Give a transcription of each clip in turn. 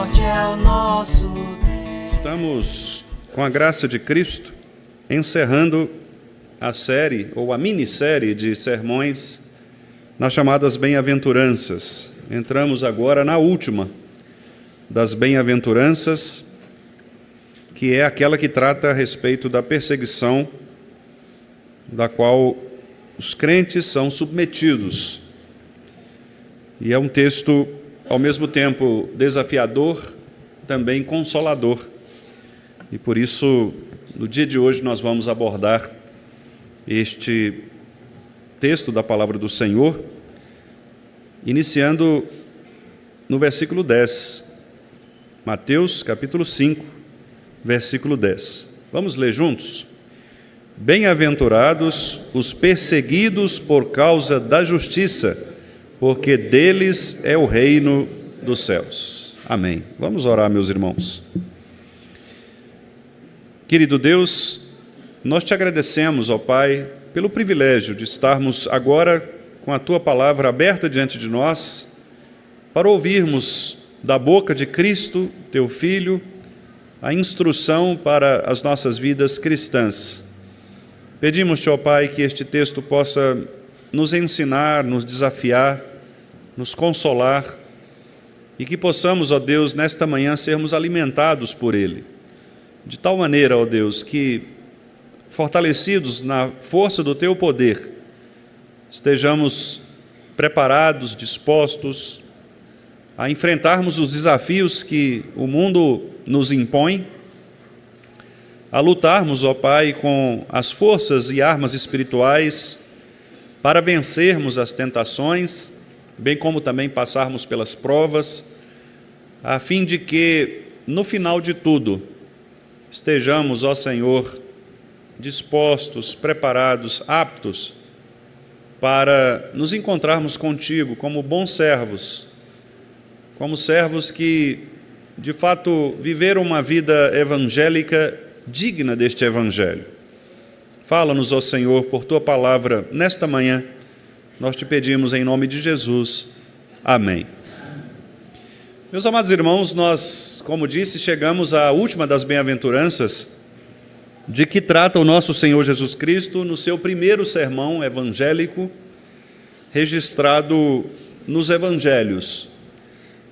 forte é o nosso Deus. Estamos, com a graça de Cristo, encerrando a série, ou a minissérie de sermões nas chamadas bem-aventuranças. Entramos agora na última das bem-aventuranças, que é aquela que trata a respeito da perseguição da qual os crentes são submetidos. E é um texto, ao mesmo tempo, desafiador, também consolador. E por isso, no dia de hoje, nós vamos abordar este texto da palavra do Senhor, iniciando no versículo 10. Mateus, capítulo 5, versículo 10. Vamos ler juntos? Bem-aventurados os perseguidos por causa da justiça, porque deles é o reino dos céus. Amém. Vamos orar, meus irmãos. Querido Deus, nós te agradecemos, ó Pai, pelo privilégio de estarmos agora com a Tua palavra aberta diante de nós, para ouvirmos da boca de Cristo, Teu Filho, a instrução para as nossas vidas cristãs. Pedimos-te, ó Pai, que este texto possa nos ensinar, nos desafiar, nos consolar, e que possamos, ó Deus, nesta manhã sermos alimentados por Ele, de tal maneira, ó Deus, que, fortalecidos na força do Teu poder, estejamos preparados, dispostos a enfrentarmos os desafios que o mundo nos impõe, a lutarmos, ó Pai, com as forças e armas espirituais para vencermos as tentações, bem como também passarmos pelas provas, a fim de que, no final de tudo, estejamos, ó Senhor, dispostos, preparados, aptos para nos encontrarmos contigo como bons servos, como servos que, de fato, viveram uma vida evangélica digna deste evangelho. Fala-nos, ó Senhor, por Tua palavra nesta manhã, nós te pedimos em nome de Jesus. Amém. Meus amados irmãos, nós, como disse, chegamos à última das bem-aventuranças, de que trata o nosso Senhor Jesus Cristo no seu primeiro sermão evangélico, registrado nos Evangelhos.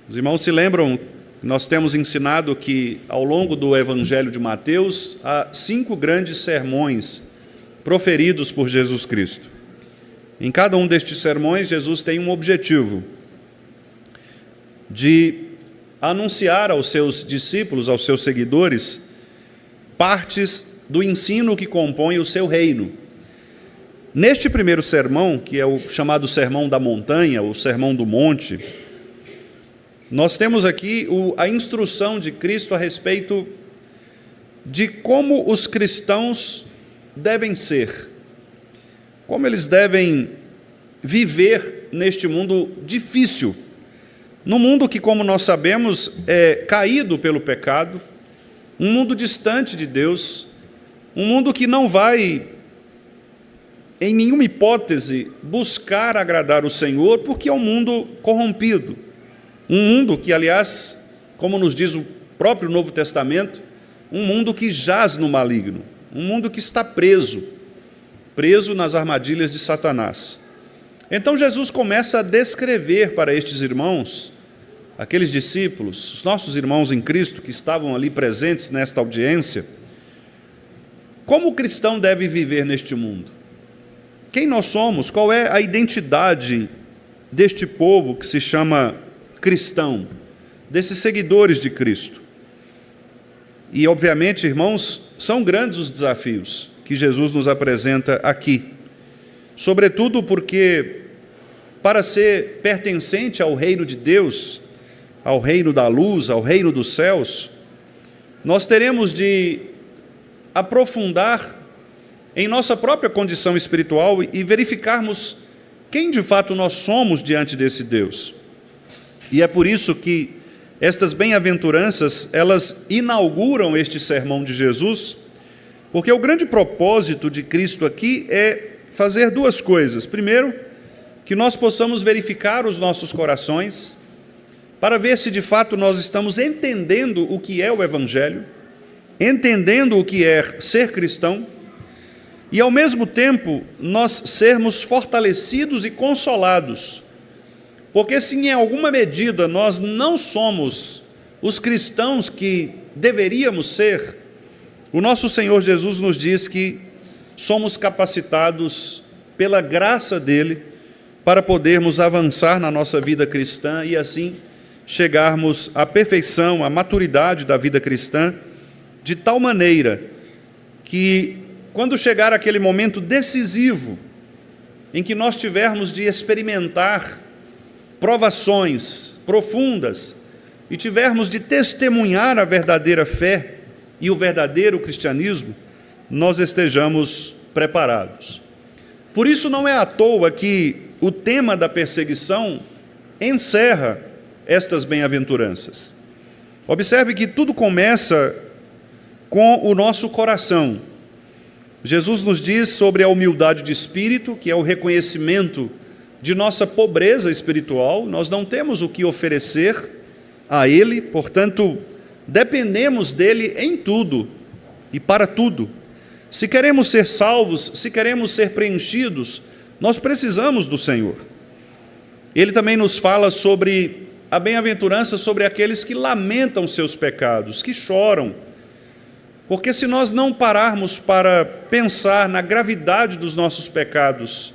Os irmãos se lembram, nós temos ensinado que, ao longo do Evangelho de Mateus, há 5 grandes sermões proferidos por Jesus Cristo. Em cada um destes sermões, Jesus tem um objetivo de anunciar aos seus discípulos, aos seus seguidores, partes do ensino que compõe o seu reino. Neste primeiro sermão, que é o chamado Sermão da Montanha, ou Sermão do Monte, nós temos aqui a instrução de Cristo a respeito de como os cristãos devem ser, como eles devem viver neste mundo difícil, num mundo que, como nós sabemos, é caído pelo pecado, um mundo distante de Deus, um mundo que não vai, em nenhuma hipótese, buscar agradar o Senhor, porque é um mundo corrompido. Um mundo que, aliás, como nos diz o próprio Novo Testamento, um mundo que jaz no maligno, um mundo que está preso nas armadilhas de Satanás. Então Jesus começa a descrever para estes irmãos, aqueles discípulos, os nossos irmãos em Cristo que estavam ali presentes nesta audiência, como o cristão deve viver neste mundo. Quem nós somos? Qual é a identidade deste povo que se chama cristão, desses seguidores de Cristo? E, obviamente, irmãos, são grandes os desafios que Jesus nos apresenta aqui, sobretudo porque, para ser pertencente ao reino de Deus, ao reino da luz, ao reino dos céus, nós teremos de aprofundar em nossa própria condição espiritual e verificarmos quem de fato nós somos diante desse Deus. E é por isso que estas bem-aventuranças, elas inauguram este sermão de Jesus, porque o grande propósito de Cristo aqui é fazer 2 coisas. Primeiro, que nós possamos verificar os nossos corações, para ver se de fato nós estamos entendendo o que é o Evangelho, entendendo o que é ser cristão, e ao mesmo tempo nós sermos fortalecidos e consolados, porque se em alguma medida nós não somos os cristãos que deveríamos ser, o nosso Senhor Jesus nos diz que somos capacitados pela graça dele para podermos avançar na nossa vida cristã e assim chegarmos à perfeição, à maturidade da vida cristã, de tal maneira que, quando chegar aquele momento decisivo, em que nós tivermos de experimentar provações profundas e tivermos de testemunhar a verdadeira fé e o verdadeiro cristianismo, nós estejamos preparados. Por isso não é à toa que o tema da perseguição encerra estas bem-aventuranças. Observe que tudo começa com o nosso coração. Jesus nos diz sobre a humildade de espírito, que é o reconhecimento de nossa pobreza espiritual. Nós não temos o que oferecer a Ele, portanto, dependemos dEle em tudo e para tudo. Se queremos ser salvos, se queremos ser preenchidos, nós precisamos do Senhor. Ele também nos fala sobre a bem-aventurança sobre aqueles que lamentam seus pecados, que choram, porque se nós não pararmos para pensar na gravidade dos nossos pecados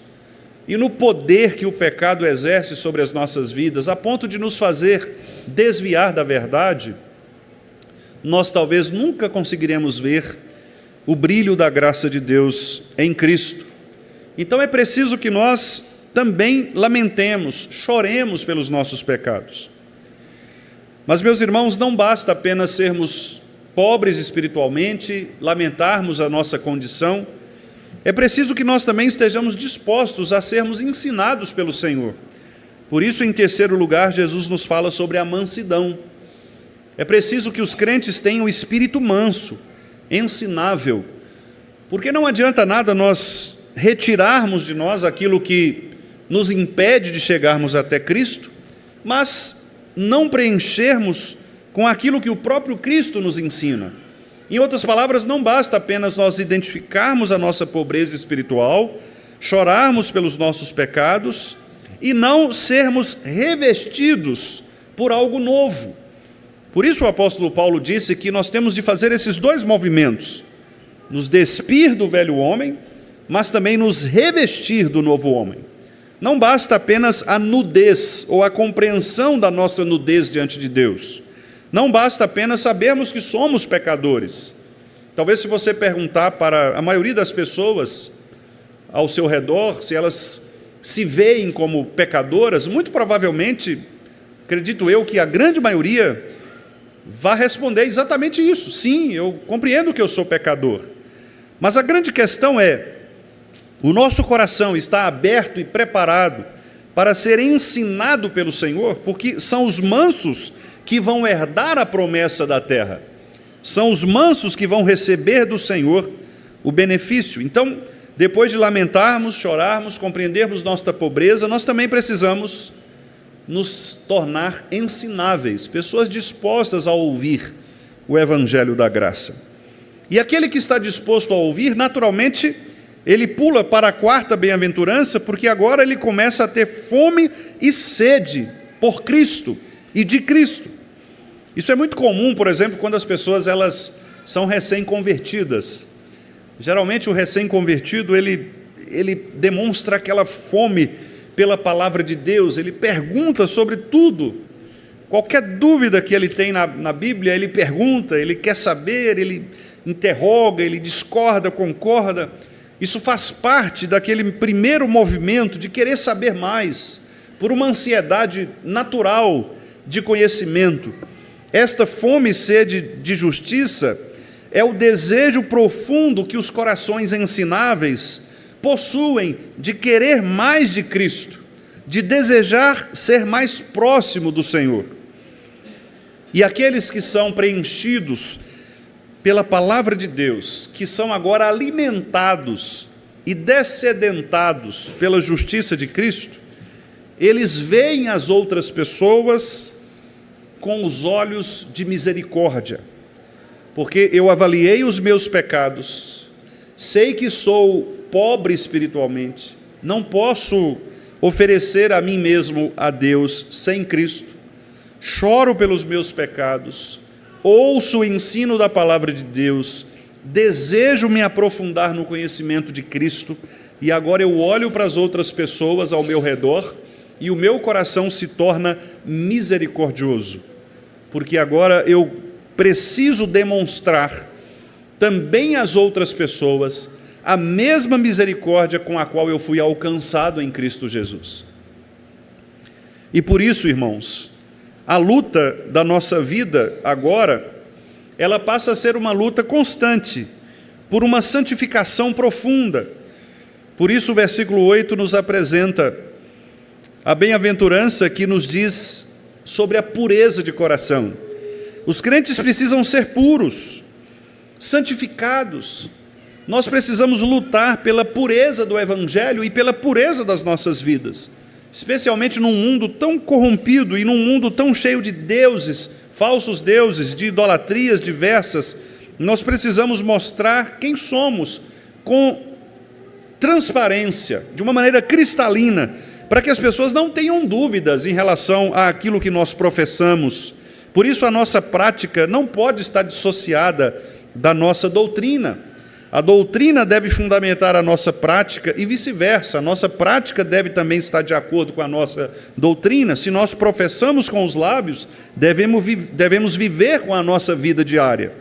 e no poder que o pecado exerce sobre as nossas vidas, a ponto de nos fazer desviar da verdade, nós talvez nunca conseguiremos ver o brilho da graça de Deus em Cristo. Então é preciso que nós também lamentemos, choremos pelos nossos pecados. Mas, meus irmãos, não basta apenas sermos pobres espiritualmente, lamentarmos a nossa condição, é preciso que nós também estejamos dispostos a sermos ensinados pelo Senhor. Por isso, em terceiro lugar, Jesus nos fala sobre a mansidão. É preciso que os crentes tenham o espírito manso, ensinável, porque não adianta nada nós retirarmos de nós aquilo que nos impede de chegarmos até Cristo, mas não preenchermos com aquilo que o próprio Cristo nos ensina. Em outras palavras, não basta apenas nós identificarmos a nossa pobreza espiritual, chorarmos pelos nossos pecados e não sermos revestidos por algo novo. Por isso o apóstolo Paulo disse que nós temos de fazer esses dois movimentos: nos despir do velho homem, mas também nos revestir do novo homem. Não basta apenas a nudez ou a compreensão da nossa nudez diante de Deus. Não basta apenas sabermos que somos pecadores. Talvez, se você perguntar para a maioria das pessoas ao seu redor, se elas se veem como pecadoras, muito provavelmente, acredito eu, que a grande maioria vai responder exatamente isso. Sim, eu compreendo que eu sou pecador. Mas a grande questão é: o nosso coração está aberto e preparado para ser ensinado pelo Senhor? Porque são os mansos que vão herdar a promessa da terra. São os mansos que vão receber do Senhor o benefício. Então, depois de lamentarmos, chorarmos, compreendermos nossa pobreza, nós também precisamos nos tornar ensináveis, pessoas dispostas a ouvir o Evangelho da graça. E aquele que está disposto a ouvir, naturalmente, ele pula para a quarta bem-aventurança, porque agora ele começa a ter fome e sede por Cristo e de Cristo. Isso é muito comum, por exemplo, quando as pessoas elas são recém-convertidas. Geralmente o recém-convertido, ele demonstra aquela fome pela palavra de Deus, ele pergunta sobre tudo. Qualquer dúvida que ele tem na Bíblia, ele pergunta, ele quer saber, ele interroga, ele discorda, concorda. Isso faz parte daquele primeiro movimento de querer saber mais, por uma ansiedade natural de conhecimento. Esta fome e sede de justiça é o desejo profundo que os corações ensináveis possuem de querer mais de Cristo, de desejar ser mais próximo do Senhor. E aqueles que são preenchidos pela palavra de Deus, que são agora alimentados e dessedentados pela justiça de Cristo, eles veem as outras pessoas com os olhos de misericórdia, porque eu avaliei os meus pecados, sei que sou pobre espiritualmente, não posso oferecer a mim mesmo a Deus sem Cristo, choro pelos meus pecados, ouço o ensino da palavra de Deus, desejo me aprofundar no conhecimento de Cristo, e agora eu olho para as outras pessoas ao meu redor e o meu coração se torna misericordioso, porque agora eu preciso demonstrar também às outras pessoas a mesma misericórdia com a qual eu fui alcançado em Cristo Jesus. E por isso, irmãos, a luta da nossa vida agora, ela passa a ser uma luta constante, por uma santificação profunda. Por isso o versículo 8 nos apresenta a bem-aventurança que nos diz sobre a pureza de coração. Os crentes precisam ser puros, santificados. Nós precisamos lutar pela pureza do Evangelho e pela pureza das nossas vidas, especialmente num mundo tão corrompido e num mundo tão cheio de deuses, falsos deuses, de idolatrias diversas. Nós precisamos mostrar quem somos com transparência, de uma maneira cristalina, para que as pessoas não tenham dúvidas em relação àquilo que nós professamos. Por isso a nossa prática não pode estar dissociada da nossa doutrina. A doutrina deve fundamentar a nossa prática e vice-versa. A nossa prática deve também estar de acordo com a nossa doutrina. Se nós professamos com os lábios, devemos viver com a nossa vida diária.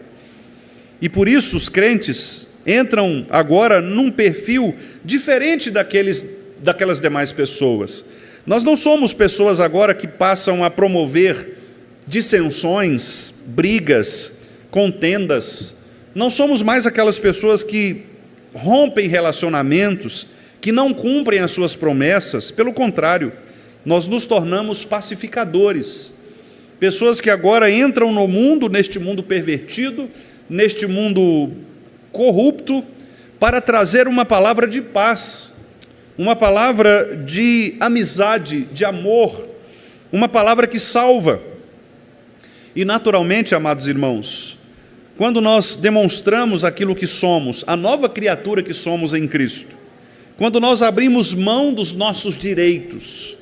E por isso os crentes entram agora num perfil diferente daquelas demais pessoas. Nós não somos pessoas agora que passam a promover dissensões, brigas, contendas. Não somos mais aquelas pessoas que rompem relacionamentos, que não cumprem as suas promessas. Pelo contrário, nós nos tornamos pacificadores. Pessoas que agora entram no mundo, neste mundo pervertido, neste mundo corrupto, para trazer uma palavra de paz, uma palavra de amizade, de amor, uma palavra que salva. E naturalmente, amados irmãos, quando nós demonstramos aquilo que somos, a nova criatura que somos em Cristo, quando nós abrimos mão dos nossos direitos,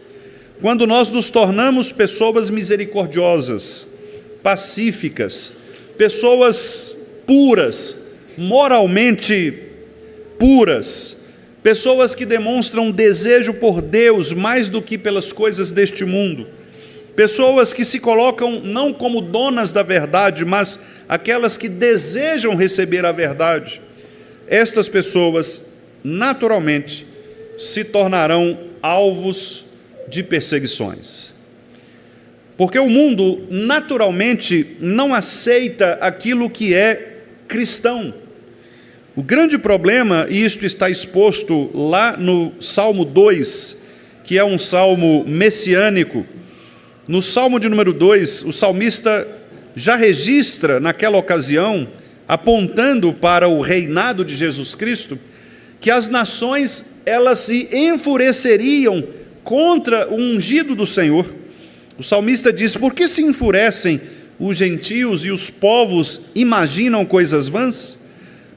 quando nós nos tornamos pessoas misericordiosas, pacíficas, pessoas puras, moralmente puras, pessoas que demonstram desejo por Deus mais do que pelas coisas deste mundo, pessoas que se colocam não como donas da verdade, mas aquelas que desejam receber a verdade. Estas pessoas, naturalmente, se tornarão alvos de perseguições. Porque o mundo, naturalmente, não aceita aquilo que é cristão. O grande problema, e isto está exposto lá no Salmo 2, que é um salmo messiânico. No Salmo de número 2, o salmista já registra naquela ocasião, apontando para o reinado de Jesus Cristo, que as nações elas se enfureceriam contra o ungido do Senhor. O salmista diz: por que se enfurecem os gentios e os povos imaginam coisas vãs?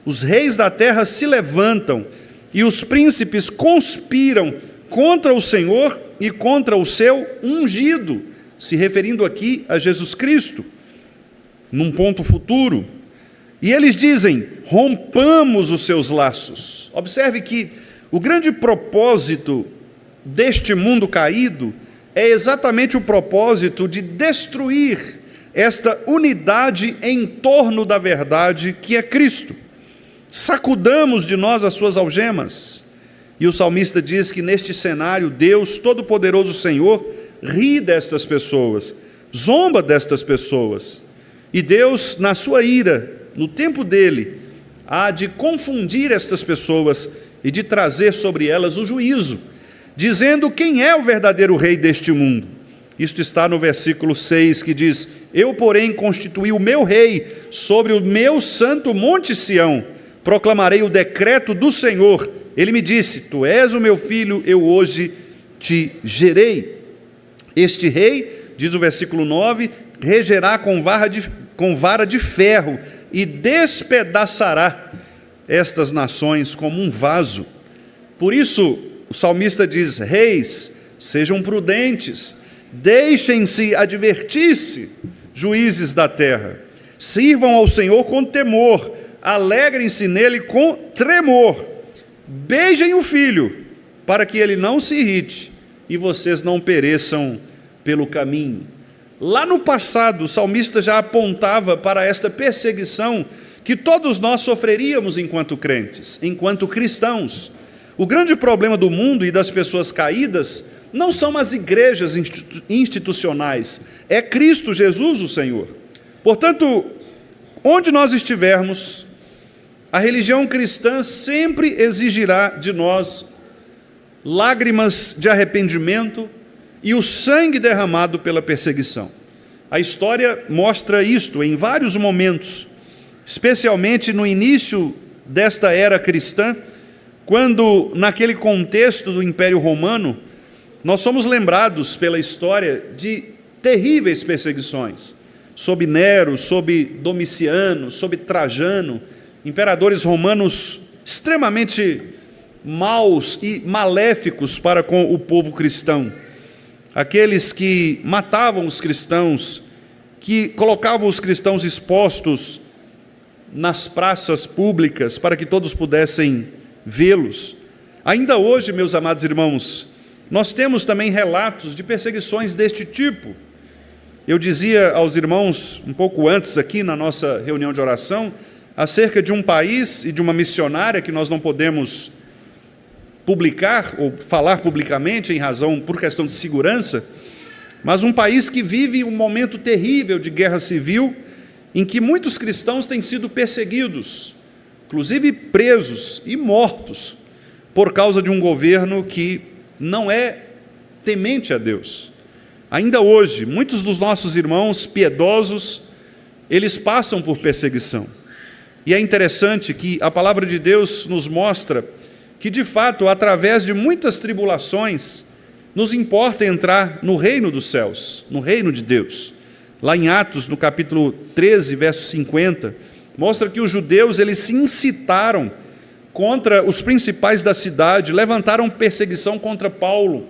Os reis da terra se levantam e os príncipes conspiram contra o Senhor e contra o seu ungido, se referindo aqui a Jesus Cristo, num ponto futuro. E eles dizem: rompamos os seus laços. Observe que o grande propósito deste mundo caído é exatamente o propósito de destruir esta unidade em torno da verdade que é Cristo. Sacudamos de nós as suas algemas. E o salmista diz que neste cenário, Deus Todo-Poderoso Senhor ri destas pessoas, zomba destas pessoas. E Deus, na sua ira, no tempo dele, há de confundir estas pessoas e de trazer sobre elas o juízo, dizendo quem é o verdadeiro rei deste mundo. Isto está no versículo 6, que diz: eu, porém, constituí o meu rei sobre o meu santo monte Sião, proclamarei o decreto do Senhor. Ele me disse: tu és o meu filho, eu hoje te gerei. Este rei, diz o versículo 9, regerá com vara de ferro e despedaçará estas nações como um vaso. Por isso, o salmista diz: reis, sejam prudentes, deixem-se advertir-se, juízes da terra. Sirvam ao Senhor com temor, alegrem-se nele com tremor. Beijem o filho, para que ele não se irrite e vocês não pereçam pelo caminho. Lá no passado, o salmista já apontava para esta perseguição que todos nós sofreríamos enquanto crentes, enquanto cristãos. O grande problema do mundo e das pessoas caídas não são as igrejas institucionais, é Cristo Jesus o Senhor. Portanto, onde nós estivermos, a religião cristã sempre exigirá de nós lágrimas de arrependimento e o sangue derramado pela perseguição. A história mostra isto em vários momentos, especialmente no início desta era cristã, quando, naquele contexto do Império Romano, nós somos lembrados pela história de terríveis perseguições, sob Nero, sob Domiciano, sob Trajano, imperadores romanos extremamente maus e maléficos para com o povo cristão. Aqueles que matavam os cristãos, que colocavam os cristãos expostos nas praças públicas para que todos pudessem vê-los. Ainda hoje, meus amados irmãos, nós temos também relatos de perseguições deste tipo. Eu dizia aos irmãos, um pouco antes aqui na nossa reunião de oração, acerca de um país e de uma missionária que nós não podemos publicar ou falar publicamente por questão de segurança, mas um país que vive um momento terrível de guerra civil, em que muitos cristãos têm sido perseguidos, inclusive presos e mortos, por causa de um governo que não é temente a Deus. Ainda hoje, muitos dos nossos irmãos piedosos, eles passam por perseguição. E é interessante que a palavra de Deus nos mostra que, de fato, através de muitas tribulações, nos importa entrar no reino dos céus, no reino de Deus. Lá em Atos, no capítulo 13, verso 50, mostra que os judeus, eles se incitaram contra os principais da cidade, levantaram perseguição contra Paulo.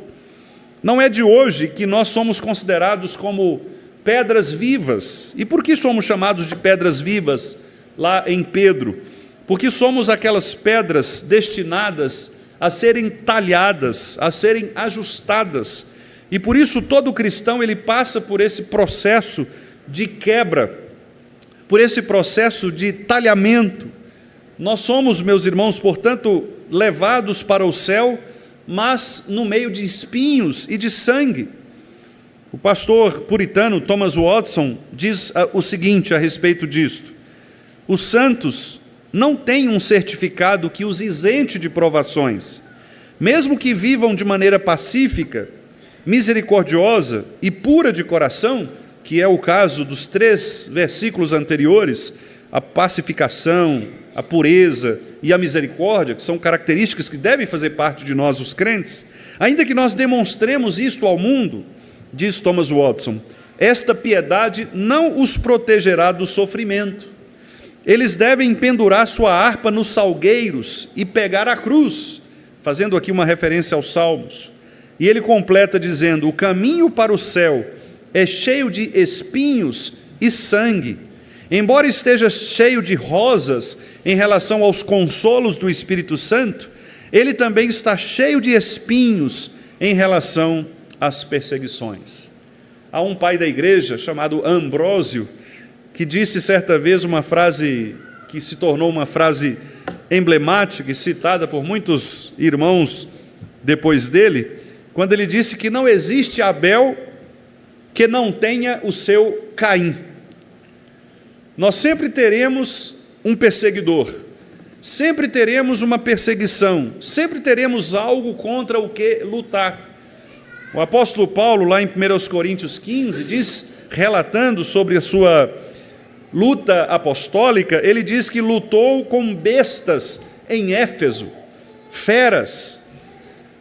Não é de hoje que nós somos considerados como pedras vivas. E por que somos chamados de pedras vivas lá em Pedro? Porque somos aquelas pedras destinadas a serem talhadas, a serem ajustadas. E por isso todo cristão ele passa por esse processo de quebra, por esse processo de talhamento. Nós somos, meus irmãos, portanto, levados para o céu, mas no meio de espinhos e de sangue. O pastor puritano Thomas Watson diz o seguinte a respeito disto: os santos não têm um certificado que os isente de provações, mesmo que vivam de maneira pacífica, misericordiosa e pura de coração, que é o caso dos 3 versículos anteriores, a pacificação, a pureza e a misericórdia, que são características que devem fazer parte de nós, os crentes. Ainda que nós demonstremos isto ao mundo, diz Thomas Watson, esta piedade não os protegerá do sofrimento. Eles devem pendurar sua harpa nos salgueiros e pegar a cruz, fazendo aqui uma referência aos Salmos. E ele completa dizendo: o caminho para o céu é cheio de espinhos e sangue. Embora esteja cheio de rosas em relação aos consolos do Espírito Santo, ele também está cheio de espinhos em relação às perseguições. Há um pai da igreja chamado Ambrósio, que disse certa vez uma frase que se tornou uma frase emblemática e citada por muitos irmãos depois dele, quando ele disse que não existe Abel que não tenha o seu Caim. Nós sempre teremos um perseguidor, sempre teremos uma perseguição, sempre teremos algo contra o que lutar. O apóstolo Paulo, lá em 1 Coríntios 15, diz, relatando sobre a sua luta apostólica, ele diz que lutou com bestas em Éfeso, feras.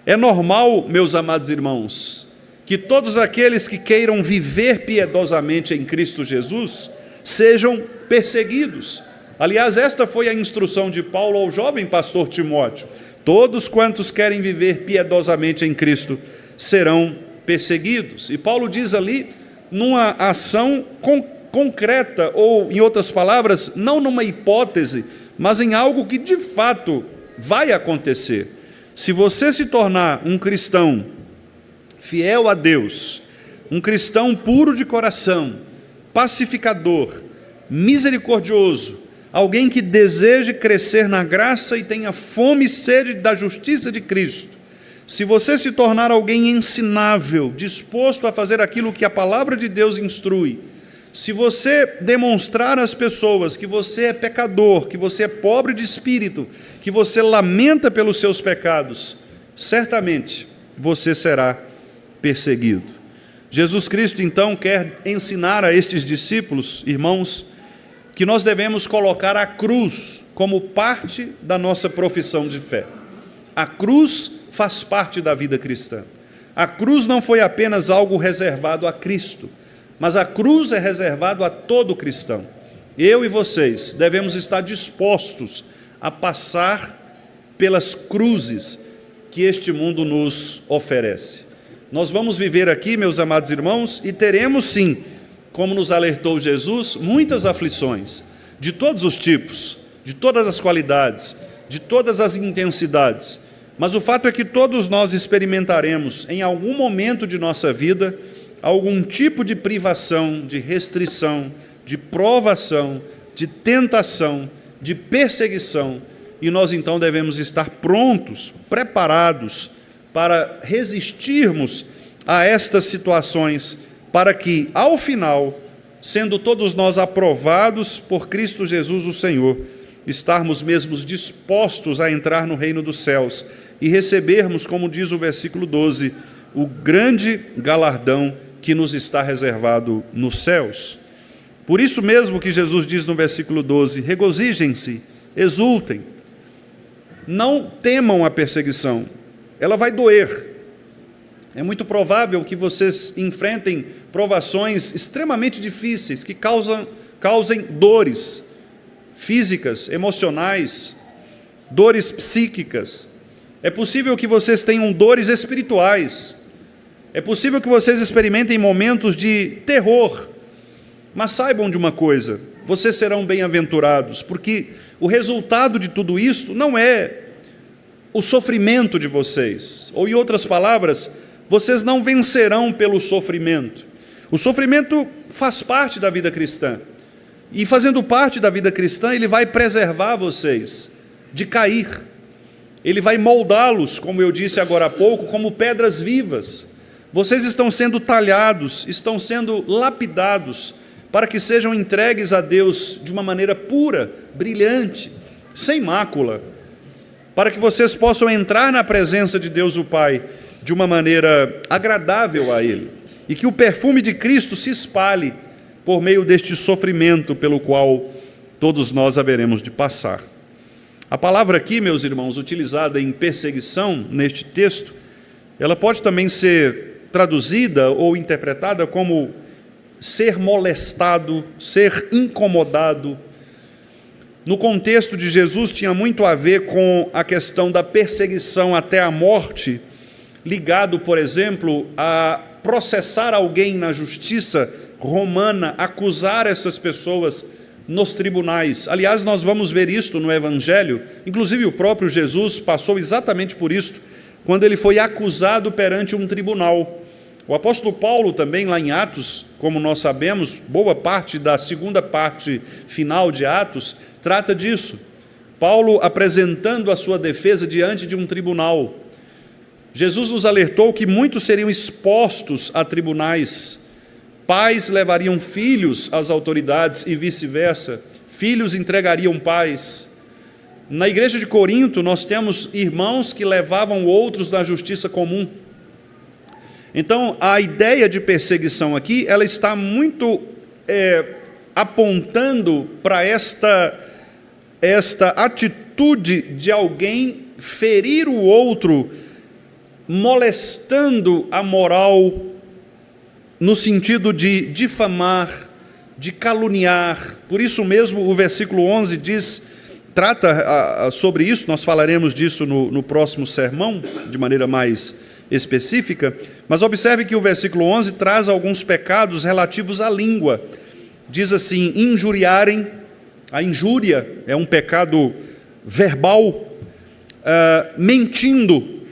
É normal, meus amados irmãos, que todos aqueles que queiram viver piedosamente em Cristo Jesus sejam perseguidos. Aliás, esta foi a instrução de Paulo ao jovem pastor Timóteo: todos quantos querem viver piedosamente em Cristo serão perseguidos. E Paulo diz ali, numa ação concreta, ou, em outras palavras, não numa hipótese, mas em algo que de fato vai acontecer. Se você se tornar um cristão fiel a Deus, um cristão puro de coração, pacificador, misericordioso, alguém que deseje crescer na graça e tenha fome e sede da justiça de Cristo, se você se tornar alguém ensinável, disposto a fazer aquilo que a palavra de Deus instrui, se você demonstrar às pessoas que você é pecador, que você é pobre de espírito, que você lamenta pelos seus pecados, certamente você será perseguido. Jesus Cristo, então, quer ensinar a estes discípulos, irmãos, que nós devemos colocar a cruz como parte da nossa profissão de fé. A cruz faz parte da vida cristã. A cruz não foi apenas algo reservado a Cristo, mas a cruz é reservado a todo cristão. Eu e vocês devemos estar dispostos a passar pelas cruzes que este mundo nos oferece. Nós vamos viver aqui, meus amados irmãos, e teremos sim, como nos alertou Jesus, muitas aflições, de todos os tipos, de todas as qualidades, de todas as intensidades. Mas o fato é que todos nós experimentaremos, em algum momento de nossa vida, algum tipo de privação, de restrição, de provação, de tentação, de perseguição, e nós então devemos estar prontos, preparados para resistirmos a estas situações, para que, ao final, sendo todos nós aprovados por Cristo Jesus o Senhor, estarmos mesmo dispostos a entrar no reino dos céus e recebermos, como diz o versículo 12, o grande galardão que nos está reservado nos céus. Por isso mesmo que Jesus diz no versículo 12, regozijem-se, exultem, não temam a perseguição, ela vai doer. É muito provável que vocês enfrentem provações extremamente difíceis, que causem dores físicas, emocionais, dores psíquicas. É possível que vocês tenham dores espirituais. É possível que vocês experimentem momentos de terror. Mas saibam de uma coisa, vocês serão bem-aventurados, porque o resultado de tudo isto não é o sofrimento de vocês, ou em outras palavras, vocês não vencerão pelo sofrimento. O sofrimento faz parte da vida cristã, e fazendo parte da vida cristã, ele vai preservar vocês de cair, ele vai moldá-los, como eu disse agora há pouco, como pedras vivas. Vocês estão sendo talhados, estão sendo lapidados, para que sejam entregues a Deus de uma maneira pura, brilhante, sem mácula, para que vocês possam entrar na presença de Deus o Pai de uma maneira agradável a Ele, e que o perfume de Cristo se espalhe por meio deste sofrimento pelo qual todos nós haveremos de passar. A palavra aqui, meus irmãos, utilizada em perseguição neste texto, ela pode também ser traduzida ou interpretada como ser molestado, ser incomodado. No contexto de Jesus, tinha muito a ver com a questão da perseguição até a morte, ligado, por exemplo, a processar alguém na justiça romana, acusar essas pessoas nos tribunais. Aliás, nós vamos ver isto no Evangelho, inclusive o próprio Jesus passou exatamente por isto, quando ele foi acusado perante um tribunal. O apóstolo Paulo também, lá em Atos, como nós sabemos, boa parte da segunda parte final de Atos, trata disso. Paulo apresentando a sua defesa diante de um tribunal. Jesus nos alertou que muitos seriam expostos a tribunais. Pais levariam filhos às autoridades e vice-versa. Filhos entregariam pais. Na igreja de Corinto, nós temos irmãos que levavam outros na justiça comum. Então, a ideia de perseguição aqui, ela está muito apontando para esta atitude de alguém ferir o outro, molestando a moral no sentido de difamar, de caluniar. Por isso mesmo o versículo 11 trata sobre isso. Nós falaremos disso no próximo sermão, de maneira mais específica, mas observe que o versículo 11 traz alguns pecados relativos à língua. Diz assim: injuriarem. A injúria é um pecado verbal. Mentindo,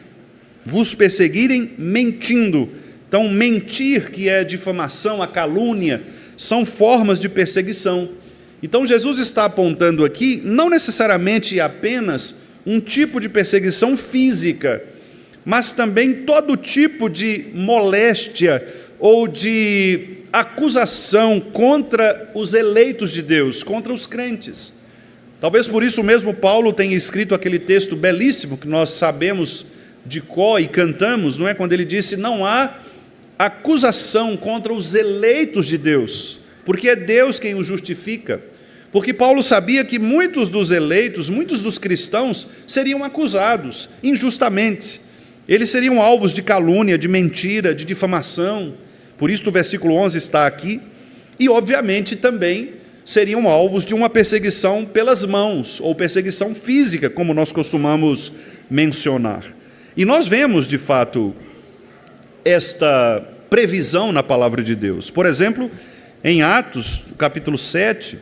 vos perseguirem mentindo. Então, mentir, que é difamação, a calúnia, são formas de perseguição. Então, Jesus está apontando aqui, não necessariamente apenas um tipo de perseguição física, mas também todo tipo de moléstia ou de acusação contra os eleitos de Deus, contra os crentes. Talvez por isso mesmo Paulo tenha escrito aquele texto belíssimo que nós sabemos de cor e cantamos, não é? Quando ele disse: não há acusação contra os eleitos de Deus, porque é Deus quem os justifica. Porque Paulo sabia que muitos dos eleitos, muitos dos cristãos seriam acusados injustamente. Eles seriam alvos de calúnia, de mentira, de difamação. Por isso o versículo 11 está aqui. E obviamente também seriam alvos de uma perseguição pelas mãos, ou perseguição física, como nós costumamos mencionar. E nós vemos, de fato, esta previsão na palavra de Deus. Por exemplo, em Atos, capítulo 7,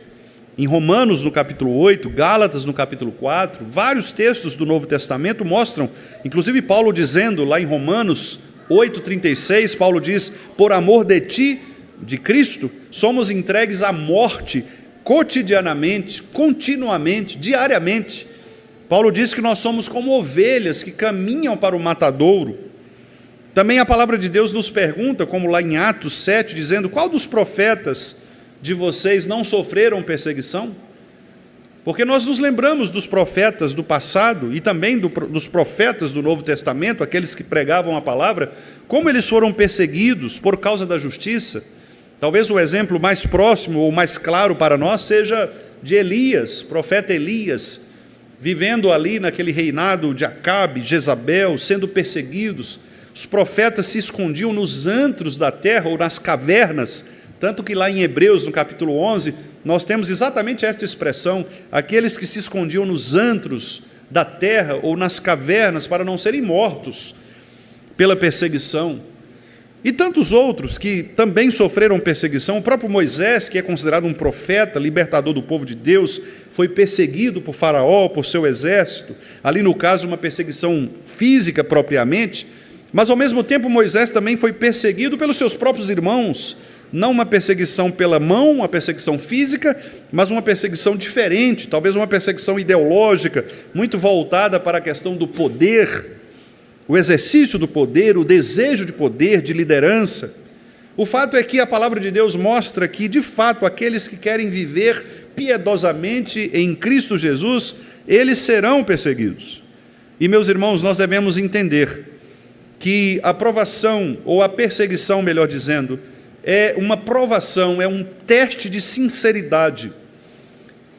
em Romanos, no capítulo 8, Gálatas, no capítulo 4, vários textos do Novo Testamento mostram, inclusive Paulo dizendo lá em Romanos 8,36, Paulo diz: por amor de ti, de Cristo, somos entregues à morte cotidianamente, continuamente, diariamente. Paulo diz que nós somos como ovelhas que caminham para o matadouro. Também a palavra de Deus nos pergunta, como lá em Atos 7, dizendo: qual dos profetas de vocês não sofreram perseguição? Porque nós nos lembramos dos profetas do passado e também dos profetas do Novo Testamento, aqueles que pregavam a palavra, como eles foram perseguidos por causa da justiça. Talvez o exemplo mais próximo ou mais claro para nós seja de Elias, profeta Elias, vivendo ali naquele reinado de Acabe, Jezabel, sendo perseguidos. Os profetas se escondiam nos antros da terra ou nas cavernas, tanto que lá em Hebreus, no capítulo 11, nós temos exatamente esta expressão: aqueles que se escondiam nos antros da terra ou nas cavernas para não serem mortos pela perseguição. E tantos outros que também sofreram perseguição. O próprio Moisés, que é considerado um profeta, libertador do povo de Deus, foi perseguido por Faraó, por seu exército, ali no caso uma perseguição física propriamente, mas ao mesmo tempo Moisés também foi perseguido pelos seus próprios irmãos, não uma perseguição pela mão, uma perseguição física, mas uma perseguição diferente, talvez uma perseguição ideológica, muito voltada para a questão do poder, o exercício do poder, o desejo de poder, de liderança. O fato é que a palavra de Deus mostra que, de fato, aqueles que querem viver piedosamente em Cristo Jesus, eles serão perseguidos. E, meus irmãos, nós devemos entender que a provação, ou a perseguição, melhor dizendo, é uma provação, é um teste de sinceridade.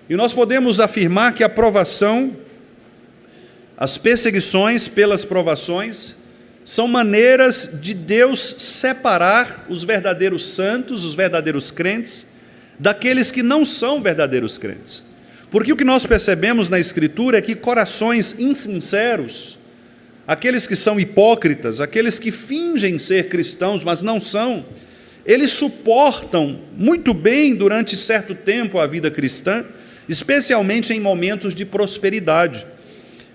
E nós podemos afirmar que a provação, as perseguições pelas provações, são maneiras de Deus separar os verdadeiros santos, os verdadeiros crentes, daqueles que não são verdadeiros crentes. Porque o que nós percebemos na Escritura é que corações insinceros, aqueles que são hipócritas, aqueles que fingem ser cristãos, mas não são, eles suportam muito bem durante certo tempo a vida cristã, especialmente em momentos de prosperidade.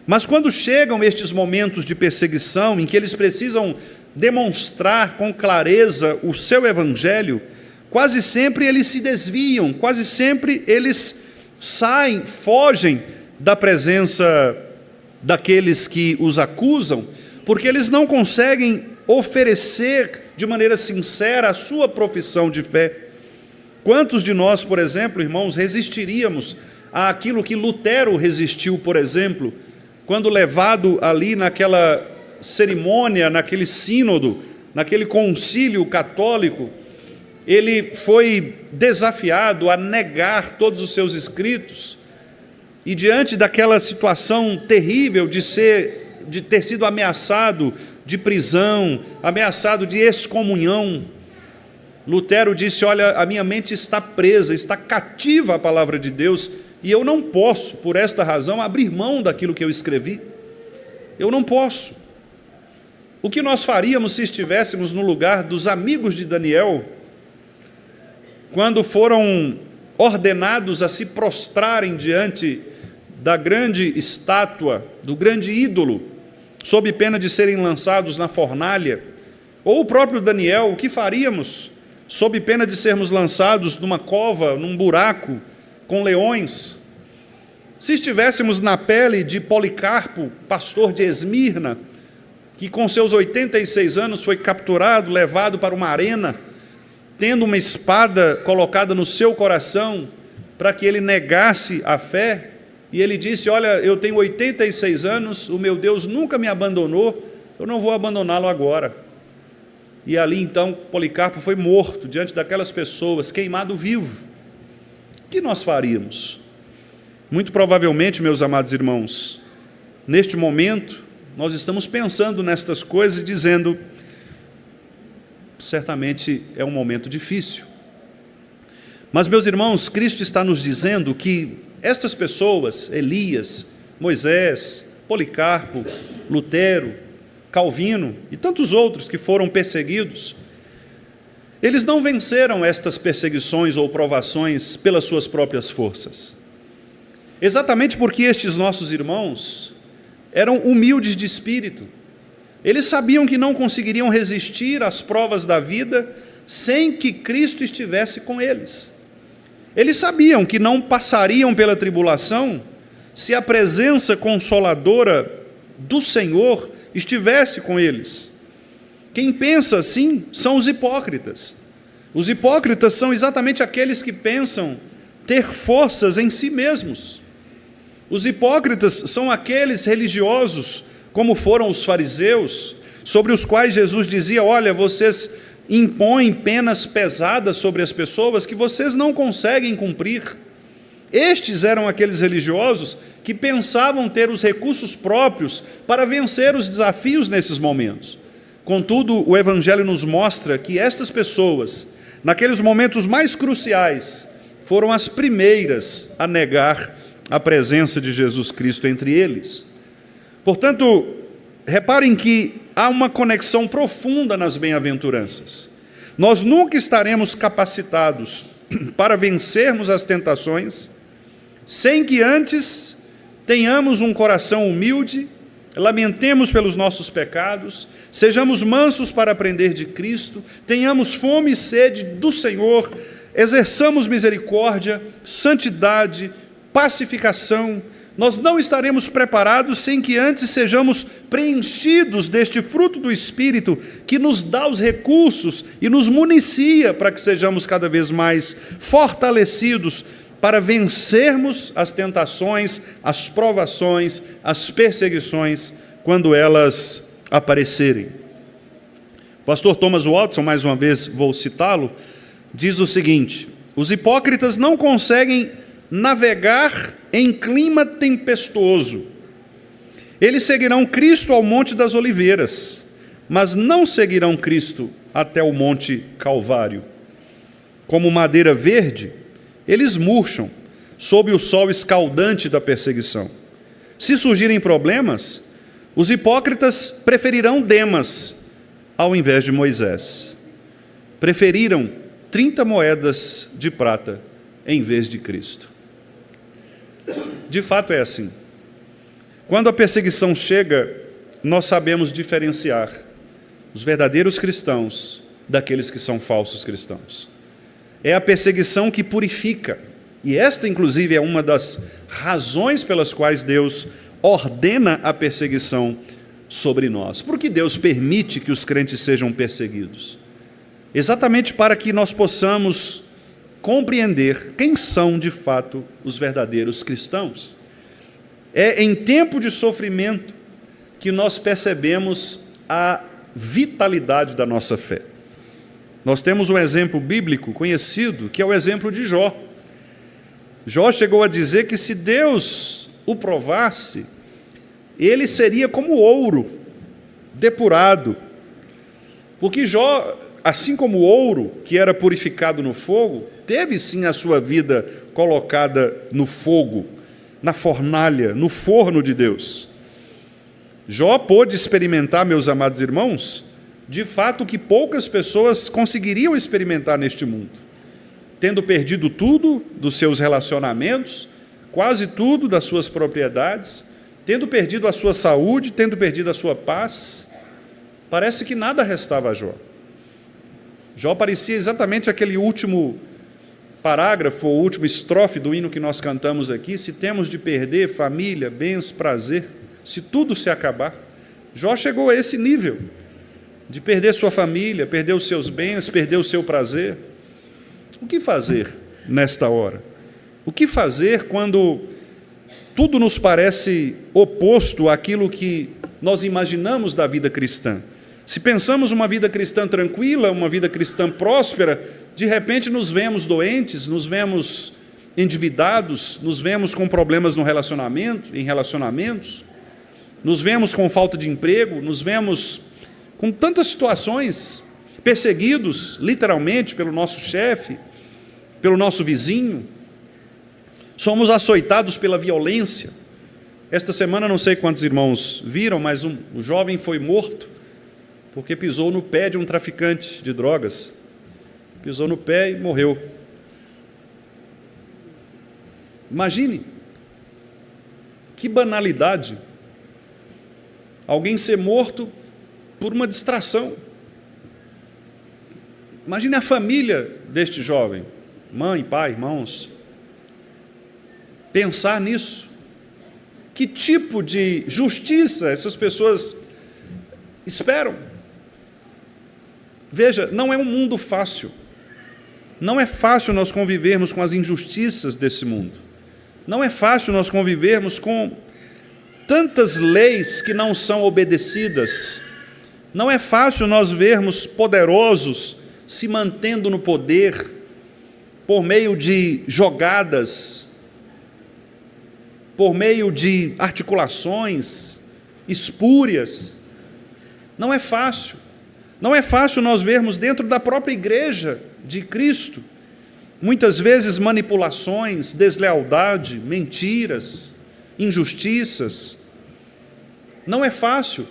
Mas quando chegam estes momentos de perseguição, em que eles precisam demonstrar com clareza o seu evangelho, quase sempre eles se desviam, quase sempre eles saem, fogem da presença daqueles que os acusam, porque eles não conseguem oferecer de maneira sincera a sua profissão de fé. Quantos de nós, por exemplo, irmãos, resistiríamos àquilo que Lutero resistiu, por exemplo, quando levado ali naquela cerimônia, naquele sínodo, naquele concílio católico, ele foi desafiado a negar todos os seus escritos, e diante daquela situação terrível de ter sido ameaçado de prisão, ameaçado de excomunhão, Lutero disse: olha, a minha mente está presa, está cativa à palavra de Deus, e eu não posso, por esta razão, abrir mão daquilo que eu escrevi. Eu não posso. O que nós faríamos se estivéssemos no lugar dos amigos de Daniel, quando foram ordenados a se prostrarem diante da grande estátua, do grande ídolo, sob pena de serem lançados na fornalha? Ou o próprio Daniel, o que faríamos sob pena de sermos lançados numa cova, num buraco, com leões? Se estivéssemos na pele de Policarpo, pastor de Esmirna, que com seus 86 anos foi capturado, levado para uma arena, tendo uma espada colocada no seu coração, para que ele negasse a fé, e ele disse: olha, eu tenho 86 anos, o meu Deus nunca me abandonou, eu não vou abandoná-lo agora. E ali então Policarpo foi morto diante daquelas pessoas, queimado vivo. O que nós faríamos? Muito provavelmente, meus amados irmãos, neste momento, nós estamos pensando nestas coisas e dizendo: certamente é um momento difícil. Mas, meus irmãos, Cristo está nos dizendo que estas pessoas, Elias, Moisés, Policarpo, Lutero, Calvino e tantos outros que foram perseguidos, eles não venceram estas perseguições ou provações pelas suas próprias forças. Exatamente porque estes nossos irmãos eram humildes de espírito. Eles sabiam que não conseguiriam resistir às provas da vida sem que Cristo estivesse com eles. Eles sabiam que não passariam pela tribulação se a presença consoladora do Senhor estivesse com eles. Quem pensa assim são os hipócritas. Os hipócritas são exatamente aqueles que pensam ter forças em si mesmos. Os hipócritas são aqueles religiosos, como foram os fariseus, sobre os quais Jesus dizia: olha, vocês impõem penas pesadas sobre as pessoas que vocês não conseguem cumprir. Estes eram aqueles religiosos que pensavam ter os recursos próprios para vencer os desafios nesses momentos. Contudo, o Evangelho nos mostra que estas pessoas, naqueles momentos mais cruciais, foram as primeiras a negar a presença de Jesus Cristo entre eles. Portanto, reparem que há uma conexão profunda nas bem-aventuranças. Nós nunca estaremos capacitados para vencermos as tentações sem que antes tenhamos um coração humilde, lamentemos pelos nossos pecados, sejamos mansos para aprender de Cristo, tenhamos fome e sede do Senhor, exerçamos misericórdia, santidade, pacificação. Nós não estaremos preparados sem que antes sejamos preenchidos deste fruto do Espírito, que nos dá os recursos e nos municia para que sejamos cada vez mais fortalecidos para vencermos as tentações, as provações, as perseguições, quando elas aparecerem. O pastor Thomas Watson, mais uma vez vou citá-lo, diz o seguinte: os hipócritas não conseguem navegar em clima tempestuoso. Eles seguirão Cristo ao Monte das Oliveiras, mas não seguirão Cristo até o Monte Calvário. Como madeira verde, eles murcham sob o sol escaldante da perseguição. Se surgirem problemas, os hipócritas preferirão Demas ao invés de Moisés. Preferiram 30 moedas de prata em vez de Cristo. De fato é assim. Quando a perseguição chega, nós sabemos diferenciar os verdadeiros cristãos daqueles que são falsos cristãos. É a perseguição que purifica, e esta inclusive é uma das razões pelas quais Deus ordena a perseguição sobre nós. Por que Deus permite que os crentes sejam perseguidos? Exatamente para que nós possamos compreender quem são de fato os verdadeiros cristãos. É em tempo de sofrimento que nós percebemos a vitalidade da nossa fé. Nós temos um exemplo bíblico conhecido, que é o exemplo de Jó. Jó chegou a dizer que se Deus o provasse, ele seria como ouro depurado, porque Jó assim como o ouro, que era purificado no fogo, teve sim a sua vida colocada no fogo, na fornalha, no forno de Deus. Jó pôde experimentar, meus amados irmãos, de fato o que poucas pessoas conseguiriam experimentar neste mundo. Tendo perdido tudo dos seus relacionamentos, quase tudo das suas propriedades, tendo perdido a sua saúde, tendo perdido a sua paz, parece que nada restava a Jó. Jó parecia exatamente aquele último parágrafo, ou última estrofe do hino que nós cantamos aqui: se temos de perder família, bens, prazer, se tudo se acabar. Jó chegou a esse nível, de perder sua família, perder os seus bens, perder o seu prazer. O que fazer nesta hora? O que fazer quando tudo nos parece oposto àquilo que nós imaginamos da vida cristã? Se pensamos uma vida cristã tranquila, uma vida cristã próspera, de repente nos vemos doentes, nos vemos endividados, nos vemos com problemas no relacionamento, em relacionamentos, nos vemos com falta de emprego, nos vemos com tantas situações, perseguidos literalmente pelo nosso chefe, pelo nosso vizinho, somos açoitados pela violência. Esta semana, não sei quantos irmãos viram, mas um jovem foi morto porque pisou no pé de um traficante de drogas. Pisou no pé e morreu. Imagine, que banalidade, alguém ser morto por uma distração. Imagine a família deste jovem, mãe, pai, irmãos, pensar nisso. Que tipo de justiça essas pessoas esperam? Veja, não é um mundo fácil. Não é fácil nós convivermos com as injustiças desse mundo. Não é fácil nós convivermos com tantas leis que não são obedecidas. Não é fácil nós vermos poderosos se mantendo no poder por meio de jogadas, por meio de articulações espúrias. Não é fácil. Não é fácil nós vermos dentro da própria igreja de Cristo, muitas vezes manipulações, deslealdade, mentiras, injustiças. Não é fácil.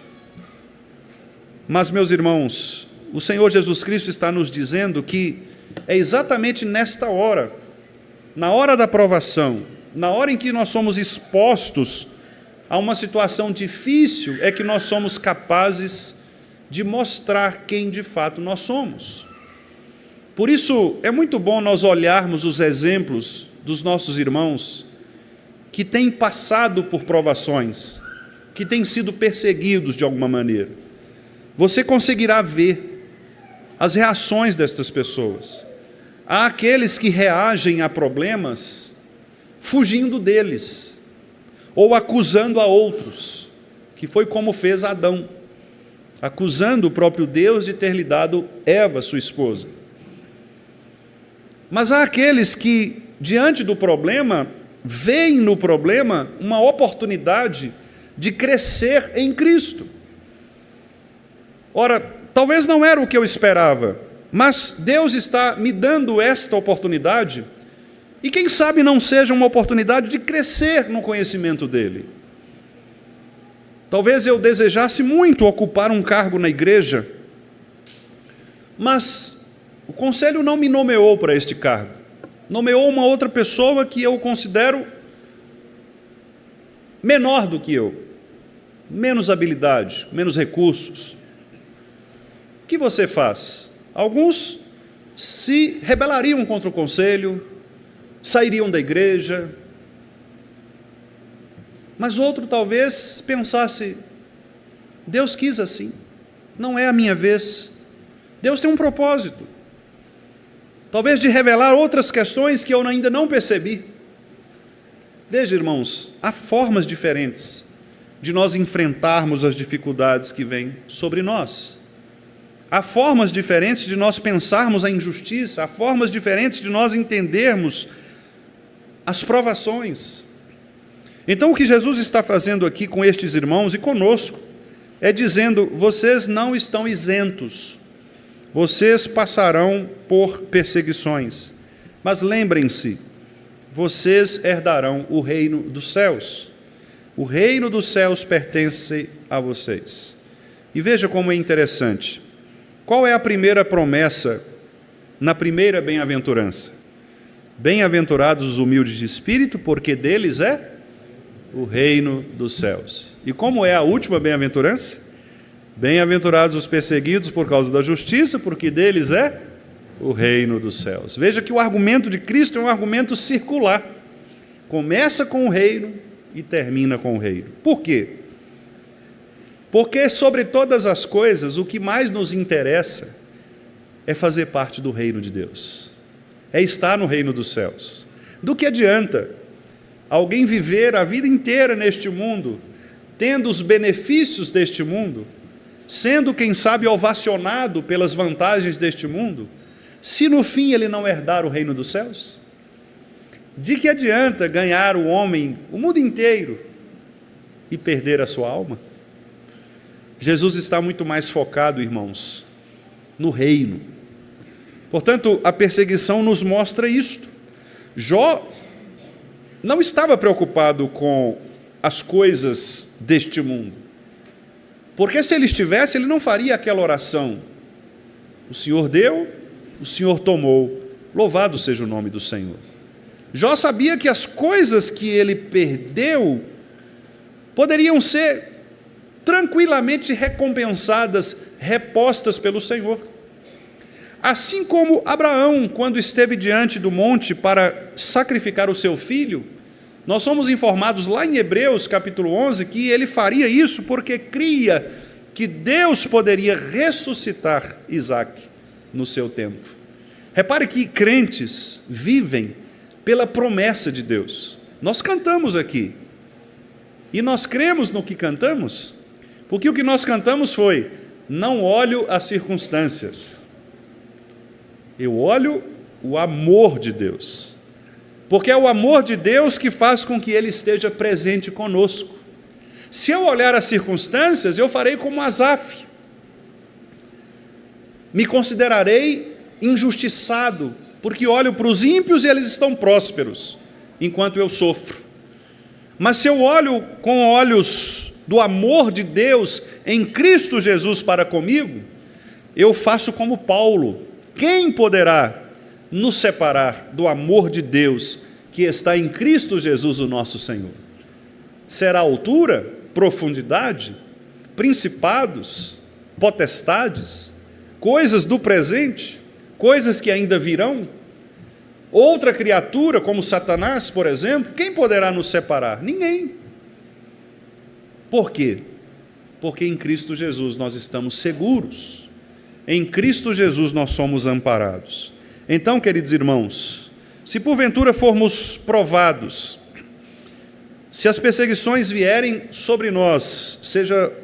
Mas, meus irmãos, o Senhor Jesus Cristo está nos dizendo que é exatamente nesta hora, na hora da provação, na hora em que nós somos expostos a uma situação difícil, é que nós somos capazes de mostrar quem de fato nós somos. Por isso, é muito bom nós olharmos os exemplos dos nossos irmãos que têm passado por provações, que têm sido perseguidos de alguma maneira. Você conseguirá ver as reações destas pessoas. Há aqueles que reagem a problemas fugindo deles, ou acusando a outros, que foi como fez Adão, acusando o próprio Deus de ter lhe dado Eva, sua esposa. Mas há aqueles que, diante do problema, veem no problema uma oportunidade de crescer em Cristo. Ora, talvez não era o que eu esperava, mas Deus está me dando esta oportunidade, e quem sabe não seja uma oportunidade de crescer no conhecimento dEle. Talvez eu desejasse muito ocupar um cargo na igreja, mas o conselho não me nomeou para este cargo. Nomeou uma outra pessoa que eu considero menor do que eu, menos habilidade, menos recursos. O que você faz? Alguns se rebelariam contra o conselho, sairiam da igreja, mas outro talvez pensasse: Deus quis assim, não é a minha vez. Deus tem um propósito, talvez de revelar outras questões que eu ainda não percebi. Veja, irmãos, há formas diferentes de nós enfrentarmos as dificuldades que vêm sobre nós. Há formas diferentes de nós pensarmos a injustiça, há formas diferentes de nós entendermos as provações. Então, o que Jesus está fazendo aqui com estes irmãos e conosco, é dizendo: vocês não estão isentos, vocês passarão por perseguições, mas lembrem-se, vocês herdarão o reino dos céus. O reino dos céus pertence a vocês. E veja como é interessante. Qual é a primeira promessa na primeira bem-aventurança? Bem-aventurados os humildes de espírito, porque deles é o reino dos céus. E como é a última bem-aventurança? Bem-aventurados os perseguidos por causa da justiça, porque deles é o reino dos céus. Veja que o argumento de Cristo é um argumento circular. Começa com o reino e termina com o reino. Por quê? Porque sobre todas as coisas, o que mais nos interessa é fazer parte do reino de Deus. É estar no reino dos céus. Do que adianta alguém viver a vida inteira neste mundo, tendo os benefícios deste mundo, sendo, quem sabe, ovacionado pelas vantagens deste mundo, se no fim ele não herdar o reino dos céus? De que adianta ganhar o homem, o mundo inteiro, e perder a sua alma? Jesus está muito mais focado, irmãos, no reino. Portanto, a perseguição nos mostra isto. Jó não estava preocupado com as coisas deste mundo, porque se ele estivesse, ele não faria aquela oração: o Senhor deu, o Senhor tomou, louvado seja o nome do Senhor. Jó sabia que as coisas que ele perdeu poderiam ser tranquilamente recompensadas, repostas pelo Senhor. Assim como Abraão, quando esteve diante do monte para sacrificar o seu filho, nós somos informados lá em Hebreus capítulo 11 que ele faria isso porque cria que Deus poderia ressuscitar Isaque no seu tempo. Repare que crentes vivem pela promessa de Deus. Nós cantamos aqui, e nós cremos no que cantamos, porque o que nós cantamos foi: não olho as circunstâncias, eu olho o amor de Deus, porque é o amor de Deus que faz com que Ele esteja presente conosco. Se eu olhar as circunstâncias, eu farei como Asaf, me considerarei injustiçado, porque olho para os ímpios e eles estão prósperos, enquanto eu sofro. Mas se eu olho com olhos do amor de Deus em Cristo Jesus para comigo, eu faço como Paulo: quem poderá nos separar do amor de Deus que está em Cristo Jesus, o nosso Senhor? Será altura, profundidade, principados, potestades, coisas do presente, coisas que ainda virão? Outra criatura, como Satanás, por exemplo, quem poderá nos separar? Ninguém. Por quê? Porque em Cristo Jesus nós estamos seguros. Em Cristo Jesus nós somos amparados. Então, queridos irmãos, se porventura formos provados, se as perseguições vierem sobre nós,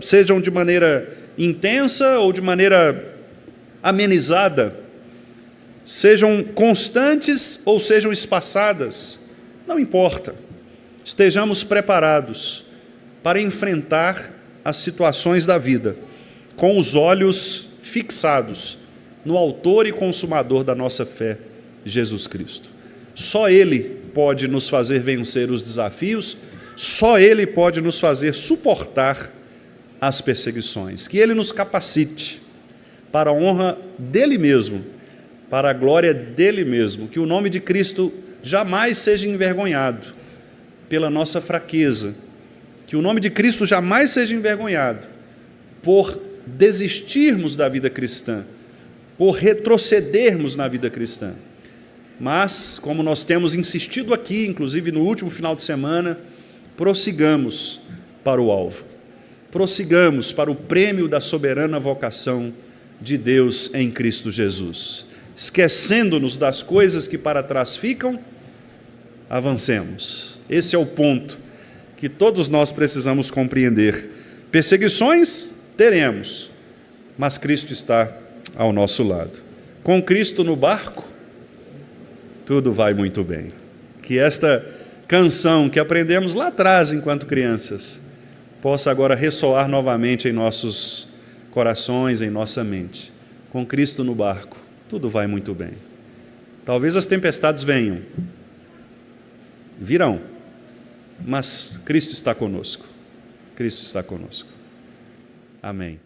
sejam de maneira intensa ou de maneira amenizada, sejam constantes ou sejam espaçadas, não importa, estejamos preparados para enfrentar as situações da vida, com os olhos fixados no autor e consumador da nossa fé, Jesus Cristo. Só Ele pode nos fazer vencer os desafios, só Ele pode nos fazer suportar as perseguições. Que Ele nos capacite para a honra dEle mesmo, para a glória dEle mesmo, que o nome de Cristo jamais seja envergonhado pela nossa fraqueza, que o nome de Cristo jamais seja envergonhado por desistirmos da vida cristã, por retrocedermos na vida cristã. Mas, como nós temos insistido aqui, inclusive no último final de semana, prossigamos para o alvo, prossigamos para o prêmio da soberana vocação de Deus em Cristo Jesus. Esquecendo-nos das coisas que para trás ficam, avancemos. Esse é o ponto que todos nós precisamos compreender. Perseguições teremos, mas Cristo está ao nosso lado. Com Cristo no barco, tudo vai muito bem. Que esta canção que aprendemos lá atrás enquanto crianças possa agora ressoar novamente em nossos corações, em nossa mente. com Cristo no barco, tudo vai muito bem. Talvez as tempestades venham, virão, mas Cristo está conosco. Cristo está conosco. Amém.